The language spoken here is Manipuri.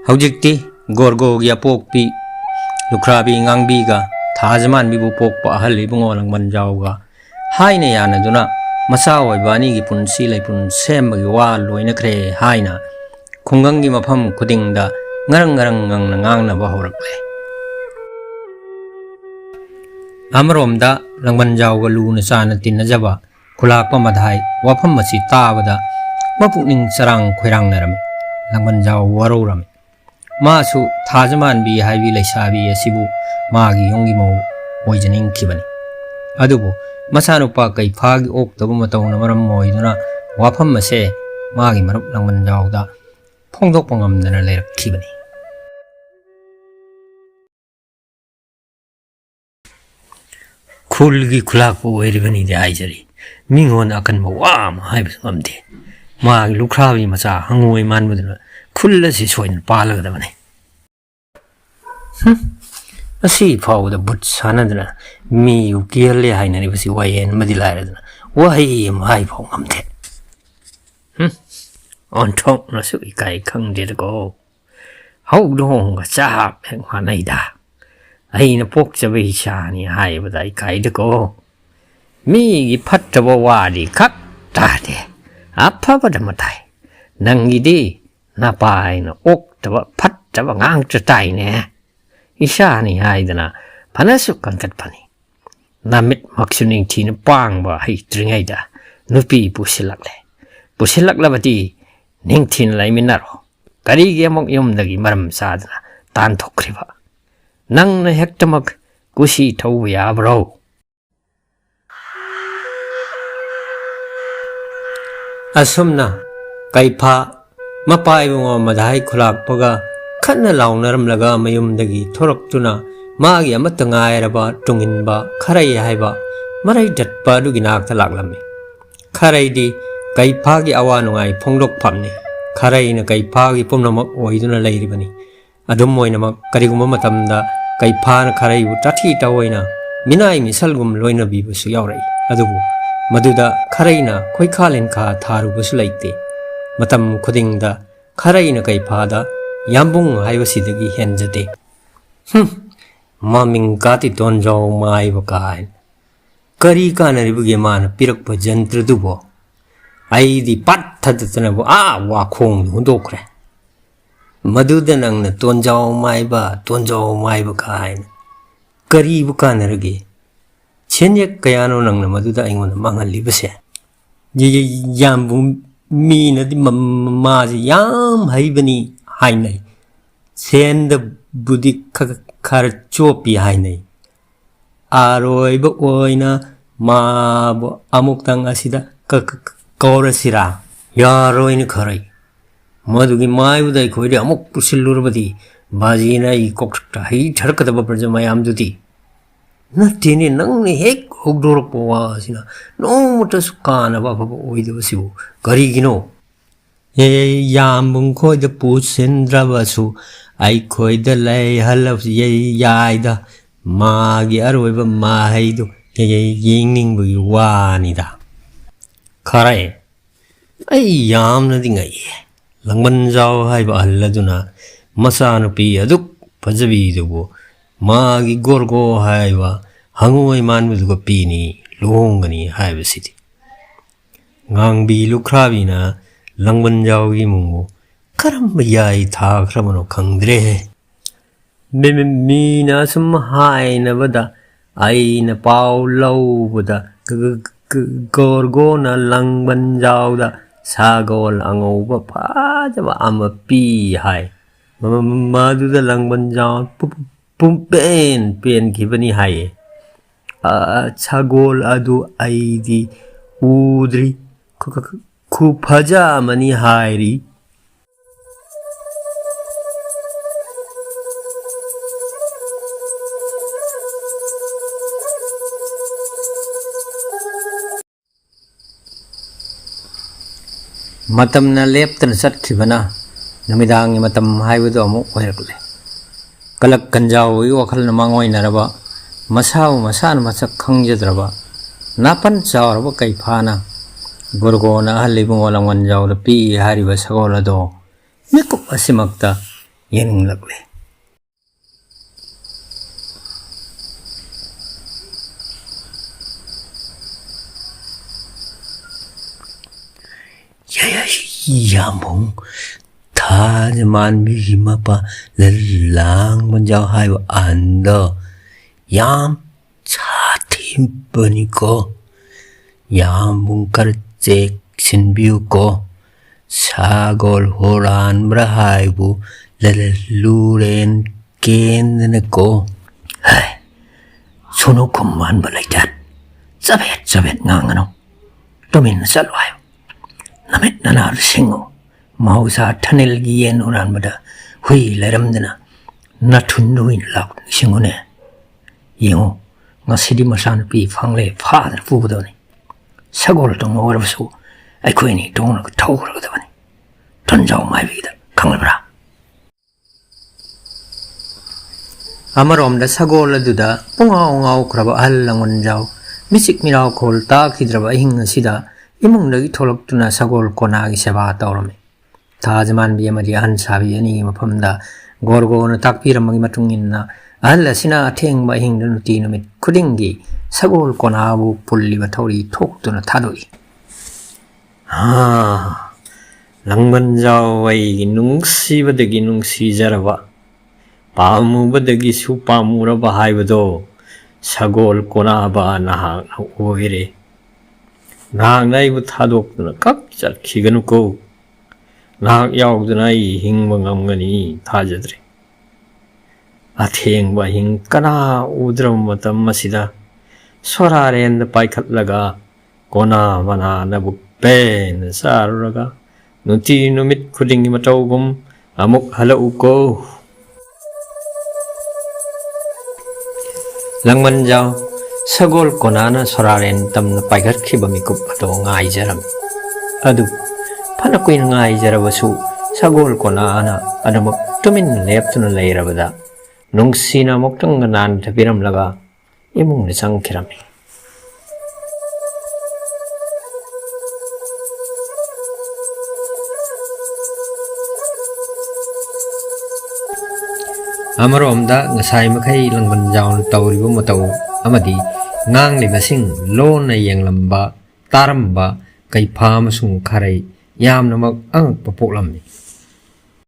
ꯍꯧꯖꯤꯛꯇꯤ ꯒꯣꯔꯒꯣꯒꯤ ꯑꯄꯣꯛꯄꯤ ꯂꯨꯈ꯭ꯔꯥꯕꯤ ꯉꯥꯡꯕꯤꯒ ꯊꯥꯖꯃꯥꯟꯕꯤꯕꯨ ꯄꯣꯛꯄ ꯑꯍꯜ ꯏꯕꯨꯡꯉꯣ ꯂꯥꯡꯕꯟꯖꯥꯎꯒ ꯍꯥꯏꯅ ꯌꯥꯅꯗꯨꯅ ꯃꯆꯥ ꯑꯣꯏꯕ ꯑꯅꯤꯒꯤ ꯄꯨꯟꯁꯤ ꯂꯩꯄꯨꯟ ꯁꯦꯝꯕꯒꯤ ꯋꯥ ꯂꯣꯏꯅꯈ꯭ꯔꯦ ꯍꯥꯏꯅ ꯈꯨꯡꯒꯪꯒꯤ ꯃꯐꯝ ꯈꯨꯗꯤꯡꯗ ꯉꯔꯪ ꯉꯔꯪ ꯉꯪꯅ ꯉꯥꯡꯅꯕ ꯍꯧꯔꯛꯂꯦ꯫ ꯑꯃꯔꯣꯝꯗ ꯂꯥꯡꯕꯟꯖꯥꯎꯒ ꯂꯨꯅ ꯆꯥꯟꯅ ꯇꯤꯟꯅꯖꯕ ꯈꯨꯂꯥꯛꯄ ꯃꯙꯥꯏ ꯋꯥꯐꯝ ꯑꯁꯤ ꯇꯥꯕꯗ ꯃꯄꯨꯛꯅꯤꯡ ꯆꯔꯥꯡ ꯈꯣꯏꯔꯥꯡꯅꯔꯝꯃꯤ꯫ ꯂꯥꯡꯕꯟꯖꯥꯎ ꯋꯥꯔꯧꯔꯝꯃꯤ꯫ 마수 타즈만비 하이비 레사비 에시부 마기 용기 모 오이저닝 키바니 아두부 마사누파 가이파기 옥더부 마타우나 마람 모이두나 와팜 마세 마기 마릅 랑만자우다 퐁독뽕암드나 레락 키바니 쿨기 쿨락부 오이리바니데 아이저리 밍원 아칸 뭐 와마 하이비스 암데 마기 루크라비 마사 항우이 만부드나 쿨라시 소인 빨라가다마네. ꯑꯁꯤ ꯐꯥꯎꯕꯗ ꯕꯨꯠ ꯁꯥꯟꯅꯗꯅ ꯃꯤ ꯎꯀꯤꯜꯂꯦ ꯍꯥꯏꯅꯔꯤꯕꯁꯤ ꯋꯥꯌꯦꯟ ꯑꯃꯗꯤ ꯂꯥꯏꯔꯗꯅ ꯋꯥꯍꯩ ꯑꯃ ꯍꯥꯏꯐꯥꯎ ꯉꯝꯗꯦ꯫ ꯑꯣꯟꯊꯣꯛꯅꯁꯨ ꯏꯀꯥꯏ ꯈꯪꯗꯦꯗꯀꯣ ꯍꯧꯗꯣꯡꯒ ꯆꯞ ꯍꯦꯛ ꯃꯥꯟꯅꯩꯗ ꯑꯩꯅ ꯄꯣꯛꯆꯕ ꯏꯆꯥꯅꯤ ꯍꯥꯏꯕꯗ ꯏꯀꯥꯏꯗꯀꯣ ꯃꯤꯒꯤ ꯐꯠꯇꯕ ꯋꯥꯗꯤ ꯈꯛ ꯇꯥꯗꯦ ꯑꯐꯕꯗ ꯃꯇꯥꯏ ꯅꯪꯒꯤꯗꯤ ꯅꯄꯥꯏꯅ ꯑꯣꯛꯇꯕ ꯐꯠꯇꯕ ꯉꯥꯡꯇ ꯇꯥꯏꯅꯦ ꯏꯁꯥꯅꯤ ꯍꯥꯏꯗꯅ ꯐꯅꯁꯨ ꯀꯟꯈꯠꯄꯅꯤ ꯅꯃꯤꯠ ꯃꯛꯁꯨ ꯅꯤꯡꯊꯤꯅ ꯄꯥꯡꯕ ꯍꯩꯇ꯭ꯔꯤꯉꯩꯗ ꯅꯨꯄꯤ ꯄꯨꯁꯤꯜꯂꯛꯂꯕꯗꯤ ꯅꯤꯡꯊꯤꯅ ꯂꯩꯃꯤꯟꯅꯔꯣ ꯀꯔꯤꯒꯤ ꯑꯃꯨꯛ ꯌꯨꯝꯗꯒꯤ ꯃꯔꯝ ꯆꯥꯗꯅ ꯇꯥꯟꯊꯣꯛꯈ꯭ꯔꯤꯕ ꯅꯪꯅ ꯍꯦꯛꯇꯃꯛ ꯀꯨꯁꯤ ꯊꯧꯕ ꯌꯥꯕ꯭ꯔꯣ? ꯑꯁꯨꯝꯅ ꯀꯩꯐꯥ ꯃꯄꯥ ꯏꯕꯨꯡꯉꯣ ꯃꯙꯥꯏ ꯈꯨꯂꯥꯛꯄꯒ ꯈꯠꯅ ꯂꯥꯎꯅꯔꯝꯂꯒ ꯃꯌꯨꯝꯗꯒꯤ ꯊꯣꯔꯛꯇꯨꯅ ꯃꯥꯒꯤ ꯑꯃꯠꯇ ꯉꯥꯏꯔꯕ ꯇꯨꯡꯏꯟꯕ ꯈꯔꯩ ꯍꯥꯏꯕ ꯃꯔꯩ ꯗꯠꯄ ꯑꯗꯨꯒꯤ ꯅꯥꯛꯇ ꯂꯥꯛꯂꯝꯃꯤ꯫ ꯈꯔꯩꯗꯤ ꯀꯩꯐꯥꯒꯤ ꯑꯋꯥ ꯅꯨꯡꯉꯥꯏ ꯐꯣꯡꯗꯣꯛꯐꯝꯅꯤ꯫ ꯈꯔꯩꯅ ꯀꯩꯐꯥꯒꯤ ꯄꯨꯝꯅꯃꯛ ꯑꯣꯏꯗꯨꯅ ꯂꯩꯔꯤꯕꯅꯤ꯫ ꯑꯗꯨꯝ ꯑꯣꯏꯅꯃꯛ ꯀꯔꯤꯒꯨꯝꯕ ꯃꯇꯝꯗ ꯀꯩꯐꯥꯅ ꯈꯔꯩꯕꯨ ꯇꯥꯊꯤ ꯇꯥꯑꯣꯏꯅ ꯃꯤꯅꯥꯏ ꯃꯤꯁꯜꯒꯨꯝ ꯂꯣꯏꯅꯕꯤꯕꯁꯨ ꯌꯥꯎꯔꯛꯏ꯫ ꯑꯗꯨꯕꯨ ꯃꯗꯨꯗ ꯈꯔꯩꯅ ꯈꯣꯏꯈꯥ ꯂꯦꯟꯈꯥ ꯊꯥꯔꯨꯕꯁꯨ ꯂꯩꯇꯦ꯫ ꯃꯇꯝ ꯈꯨꯗꯤꯡꯗ ꯈꯔꯩꯅ ꯀꯩꯐꯥꯗ ꯌꯥꯝꯕꯨꯡ ꯍꯥꯏꯕꯁꯤꯗꯒꯤ ꯍꯦꯟꯖꯗꯦ꯫ ꯃꯃꯤꯡ ꯀꯥꯇꯤ ꯇꯣꯟꯖꯥꯎ ꯃꯥꯏꯕ ꯀꯥꯏꯅ ꯀꯔꯤ ꯀꯥꯟꯅꯔꯤꯕꯒꯦ ꯃꯥꯅ ꯄꯤꯔꯛꯄ ꯖꯟꯇ꯭ꯔꯗꯨꯕꯣ? ꯑꯩꯗꯤ ꯄꯠꯊꯗꯇꯅꯕꯨ ꯋꯥꯈꯣꯡꯗ ꯍꯨꯟꯗꯣꯛꯈ꯭ꯔꯦ꯫ ꯃꯗꯨꯗ ꯅꯪꯅ ꯇꯣꯟꯖꯥꯎ ꯃꯥꯏꯕ ꯀꯥꯏꯅ ꯀꯔꯤꯕꯨ ꯀꯥꯟꯅꯔꯒꯦ? ꯁꯦꯟꯌꯦꯛ ꯀꯌꯥꯅꯣ ꯅꯪꯅ ꯃꯗꯨꯗ ꯑꯩꯉꯣꯟꯗ ꯃꯥꯡꯍꯜꯂꯤꯕꯁꯦ? ꯌꯥꯝꯕꯨꯡ ꯃꯤꯅꯗꯤ ꯃꯥꯁꯤ ꯌꯥꯝ ꯍꯩꯕꯅꯤ ꯍꯥꯏꯅꯩ꯫ ꯁꯦꯟꯗꯕꯨꯗꯤ ꯈꯔ ꯆꯣꯞꯄꯤ ꯍꯥꯏꯅꯩ꯫ ꯑꯔꯣꯏꯕ ꯑꯣꯏꯅ ꯃꯥꯕꯨ ꯑꯃꯨꯛꯇꯪ ꯑꯁꯤꯗ ꯀꯧꯔꯁꯤꯔꯥ? ꯌꯥꯔꯣꯏꯅ ꯈꯔꯩ꯫ ꯃꯗꯨꯒꯤ ꯃꯥꯏꯕꯗ ꯑꯩꯈꯣꯏꯗꯤ ꯑꯃꯨꯛ ꯄꯨꯁꯤꯜꯂꯨꯔꯕꯗꯤ ꯕꯥꯖꯤꯅ ꯑꯩ ꯀꯣꯛꯊꯛꯇ ꯍꯩꯊꯔꯛꯀꯗꯕ ꯄ꯭ꯔꯖꯥ ꯃꯌꯥꯝꯗꯨꯗꯤ ꯅꯠꯇꯦꯅꯦ ꯅꯪꯅ ꯍꯦꯛ ꯍꯧꯗꯣꯔꯛꯄ ꯋꯥꯁꯤꯅ ꯅꯣꯡꯃꯇꯁꯨ ꯀꯥꯟꯅꯕ ꯑꯐꯕ ꯑꯣꯏꯗꯕꯁꯤꯕꯨ ꯀꯔꯤꯒꯤꯅꯣ? ꯌꯥꯝꯕꯨꯡ ꯈꯣꯏꯗ ꯄꯨꯁꯤꯟꯗ꯭ꯔꯕꯁꯨ ꯑꯩꯈꯣꯏꯗ ꯂꯩꯍꯜꯂꯕꯁꯨ ꯌꯥꯏꯗ ꯃꯥꯒꯤ ꯑꯔꯣꯏꯕ ꯃꯍꯩꯗꯨ ꯌꯦꯡꯅꯤꯡꯕꯒꯤ ꯋꯥꯅꯤꯗ꯫ ꯈꯔꯩ ꯑꯩ ꯌꯥꯝꯅꯗꯤ ꯉꯛꯏ꯫ ꯂꯥꯡꯕꯟꯖꯥꯎ ꯍꯥꯏꯕ ꯑꯍꯜ ꯑꯗꯨꯅ ꯃꯆꯥꯅꯨꯄꯤ ꯑꯗꯨꯛ ꯐꯖꯕꯤꯗꯨꯕꯨ ꯃꯥꯒꯤ ꯒꯣꯔꯒꯣ ꯍꯥꯏꯕ ꯍꯪꯉꯣꯏ ꯃꯥꯟꯕꯗꯨꯒ ꯄꯤꯅꯤ ꯂꯨꯍꯣꯡꯒꯅꯤ ꯍꯥꯏꯕꯁꯤꯗꯤ꯫ ꯉꯥꯡꯕꯤ ꯂꯨꯈ꯭ꯔꯥꯕꯤꯅ ꯂꯥꯡꯕꯟꯖꯥꯎꯒꯤ ꯏꯃꯨꯡꯕꯨ ꯀꯔꯝꯕ ꯌꯥꯏ ꯊꯥꯈ꯭ꯔꯕꯅꯣ ꯈꯪꯗ꯭ꯔꯦ꯫ ꯃꯤꯅ ꯁꯨꯝ ꯍꯥꯏꯅꯕꯗ ꯑꯩꯅ ꯄꯥꯎ ꯂꯧꯕꯗ ꯒꯣꯔꯒꯣꯅ ꯂꯥꯡꯕꯟꯖꯥꯎꯗ ꯁꯒꯣꯜ ꯑꯉꯧꯕ ꯐꯖꯕ ꯑꯃ ꯄꯤ ꯍꯥꯏ꯫ ꯃꯗꯨꯗ ꯂꯥꯡꯕꯟꯖꯥꯎ ꯄꯦꯟꯈꯤꯕꯅꯤ ꯍꯥꯏꯌꯦ꯫ ꯁꯒꯣꯜ ꯑꯗꯨ ꯑꯩꯗꯤ ꯎꯗ꯭ꯔꯤ ꯈꯨꯐꯖ ꯑꯃꯅꯤ ꯍꯥꯏꯔꯤ꯫ ꯃꯇꯝꯅ ꯂꯦꯞꯇꯅ ꯆꯠꯈꯤꯕꯅ ꯅꯨꯃꯤꯗꯥꯡꯒꯤ ꯃꯇꯝ ꯍꯥꯏꯕꯗꯨ ꯑꯃꯨꯛ ꯑꯣꯏꯔꯛꯂꯦ꯫ ꯀꯂꯛ ꯀꯟꯖꯥꯎꯒꯤ ꯋꯥꯈꯜꯅ ꯃꯥꯡꯑꯣꯏꯅꯔꯕ ꯃꯁꯥꯕꯨ ꯃꯁꯥꯅ ꯃꯁꯛ ꯈꯪꯖꯗ꯭ꯔꯕ ꯅꯥꯄꯟ ꯆꯥꯎꯔꯕ ꯀꯩꯐꯥꯅ ꯒꯣꯔꯒꯣꯅ ꯑꯍꯜ ꯏꯕꯨꯡꯉꯣ ꯂꯥꯡꯕꯟꯖꯥꯎꯗ ꯄꯤ ꯍꯥꯏꯔꯤꯕ ꯁꯒꯣꯜ ꯑꯗꯣ ꯃꯤꯀꯨꯞ ꯑꯁꯤꯃꯛꯇ ꯌꯦꯡꯂꯛꯂꯦ꯫ ꯌꯥꯝꯕꯨꯡ ꯊꯥꯖ ꯃꯥꯟꯕꯤꯒꯤ ꯃꯄꯥ ꯂꯥꯡꯕꯟꯖꯥꯎ ꯍꯥꯏꯕ ꯑꯍꯟꯗꯣ ꯌꯥꯝ ꯁꯥꯊꯤꯕꯅꯤꯀꯣ. ꯌꯥꯝꯕꯨꯡ ꯈꯔ ꯆꯦꯛꯁꯤꯟꯕꯤꯌꯨꯀꯣ. ꯁꯒꯣꯜ ꯍꯨꯔꯥꯟꯕ꯭ꯔꯥ ꯍꯥꯏꯕꯨ ꯂꯨꯔꯦꯟ ꯀꯦꯟꯗꯅꯀꯣ. ꯍꯥꯏ, ꯁꯨꯅꯨꯈꯨꯝ ꯃꯥꯟꯕ ꯂꯩꯇꯦ. ꯆꯕꯦꯠ ꯆꯕꯦꯠ ꯉꯥꯡꯒꯅꯨ. ꯇꯨꯃꯤꯟꯅ ꯆꯠꯂꯣ ꯍꯥꯏꯌꯨ. ꯅꯃꯤꯠ ꯅꯅꯥꯗ ꯁꯤꯡꯉꯨ. ꯃꯍꯧꯁꯥ ꯊꯅꯦꯜꯒꯤ ꯌꯦꯟ ꯍꯨꯔꯥꯟꯕꯗ ꯍꯨꯏ ꯂꯩꯔꯝꯗꯅ ꯅꯊꯨꯟꯗ ꯑꯣꯏꯅ ꯂꯥꯛꯄ ꯅꯤꯡꯁꯤꯡꯉꯨꯅꯦ. ꯌꯦꯡꯉꯨ, ꯉꯁꯤꯗꯤ ꯃꯆꯥꯅꯨꯄꯤ ꯐꯪꯂꯦ ꯐꯥꯗꯅ ꯄꯨꯒꯗꯕꯅꯤ. ꯁꯒꯣꯜ ꯇꯣꯡꯕ ꯑꯣꯏꯔꯕꯁꯨ ꯑꯩꯈꯣꯏꯅꯤ ꯇꯣꯡꯂꯒ ꯊꯧꯈ꯭ꯔꯒꯗꯕꯅꯤ. ꯇꯟꯖꯥꯎ ꯃꯥꯏꯕꯤꯗ ꯈꯪꯂꯕ꯭ꯔꯥ? ꯑꯃꯔꯣꯝꯗ ꯁꯒꯣꯜ ꯑꯗꯨꯗ ꯄꯨꯡꯉꯥꯎ ꯉꯥꯎꯈ꯭ꯔꯕ ꯑꯍꯜ ꯂꯪꯃꯟꯖꯥꯎ ꯃꯤꯆꯤꯛ ꯃꯤꯔꯥꯎꯈꯣꯜ ꯇꯥꯈꯤꯗ꯭ꯔꯕ ꯑꯍꯤꯡ ꯑꯁꯤꯗꯏꯃꯨꯡꯗꯒꯤ ꯊꯣꯛꯂꯛꯇꯨꯅ ꯁꯒꯣꯜ ꯀꯣꯅꯥꯒꯤ ꯁꯦꯕꯥ ꯇꯧꯔꯝꯃꯤ꯫ ꯊꯥꯖ ꯃꯥꯟꯕꯤ ꯑꯃꯗꯤ ꯑꯍꯟ ꯁꯥꯕꯤ ꯑꯅꯤꯒꯤ ꯃꯐꯝꯗ ꯒꯣꯔꯒꯣꯅ ꯇꯥꯛꯄꯤꯔꯝꯕꯒꯤ ꯃꯇꯨꯡ ꯏꯟꯅ ꯑꯍꯜ ꯑꯁꯤꯅ ꯑꯊꯦꯡꯕ ꯑꯍꯤꯡꯗ ꯅꯨꯡꯇꯤ ꯅꯨꯃꯤꯠ ꯈꯨꯗꯤꯡꯒꯤ ꯁꯒꯣꯜ ꯀꯣꯅꯥꯕꯨ ꯄꯨꯜꯂꯤꯕ ꯊꯧꯔꯤ ꯊꯣꯛꯇꯨꯅ ꯊꯥꯗꯣꯛꯏ꯫ ꯂꯪꯃꯟꯖꯥꯎ ꯑꯩꯒꯤ ꯅꯨꯡꯁꯤꯕꯗꯒꯤ ꯅꯨꯡꯁꯤꯖꯔꯕ, ꯄꯥꯝꯃꯨꯕꯗꯒꯤꯁꯨ ꯄꯥꯝꯃꯨꯔꯕ ꯍꯥꯏꯕꯗꯣ ꯁꯒꯣꯜ ꯀꯣꯅꯥꯕ ꯅꯍꯥꯛꯅ ꯑꯣꯏꯔꯦ. ꯅꯍꯥꯛꯅ ꯑꯩꯕꯨ ꯊꯥꯗꯣꯛꯇꯨꯅ ꯀꯛ ꯆꯠꯈꯤꯒꯅꯨꯀꯣ. ꯅꯍꯥꯛ ꯌꯥꯎꯗꯅ ꯑꯩ ꯍꯤꯡꯕ ꯉꯝꯒꯅꯤ ꯊꯥꯖꯗ꯭ꯔꯦ. ꯑꯊꯦꯡꯕ ꯑꯍꯤꯡ ꯀꯅꯥ ꯎꯗ꯭ꯔꯕ ꯃꯇꯝ ꯑꯁꯤꯗ ꯁꯣꯔꯥꯔꯦꯟꯗ ꯄꯥꯏꯈꯠꯂꯒ ꯀꯣꯅꯥ ꯃꯅꯥꯅꯕꯨ ꯄꯦꯟꯅ ꯆꯥꯔꯨꯔꯒ ꯅꯨꯡꯇꯤ ꯅꯨꯃꯤꯠ ꯈꯨꯗꯤꯡꯒꯤ ꯃꯇꯧꯒꯨꯝ ꯑꯃꯨꯛ ꯍꯜꯂꯛꯎꯀꯣ. ꯂꯪꯃꯟꯖꯥꯎ ꯁꯒꯣꯜ ꯀꯣꯅꯥꯅ ꯁꯣꯔꯥꯔꯦꯟ ꯇꯝꯅ ꯄꯥꯏꯈꯠꯈꯤꯕ ꯃꯤꯀꯨꯞ ꯑꯗꯨ ꯉꯥꯏꯖꯔꯝꯃꯤ꯫ ꯑꯗꯨꯕꯨ ꯐꯅ ꯀꯨꯏꯅ ꯉꯥꯏꯖꯔꯕꯁꯨ ꯁꯒꯣꯜ ꯀꯣꯅꯥꯅ ꯑꯗꯨꯃꯛ ꯇꯨꯃꯤꯟꯅ ꯂꯦꯞꯇꯨꯅ ꯂꯩꯔꯕꯗ ꯅꯨꯡꯁꯤꯅ ꯑꯃꯨꯛꯇꯪꯒ ꯅꯥꯟꯊꯕꯤꯔꯝꯂꯒ ꯏꯃꯨꯡꯗ ꯆꯪꯈꯤꯔꯝꯃꯤ꯫ ꯑꯃꯔꯣꯝꯗ ꯉꯁꯥꯏ ꯃꯈꯩ ꯂꯪꯃꯟꯖꯥꯎꯅ ꯇꯧꯔꯤꯕ ꯃꯇꯧ ꯑꯃꯗꯤ ꯉꯥꯡꯂꯤꯕꯁꯤꯡ ꯂꯣꯟꯅ ꯌꯦꯡꯂꯝꯕ ꯇꯥꯔꯝꯕ ꯀꯩꯐꯥ ꯑꯃꯁꯨꯡ ꯈꯥꯔꯩ ꯌꯥꯝꯅꯃꯛ ꯑꯉꯛꯄ ꯄꯣꯛꯂꯝꯃꯤ꯫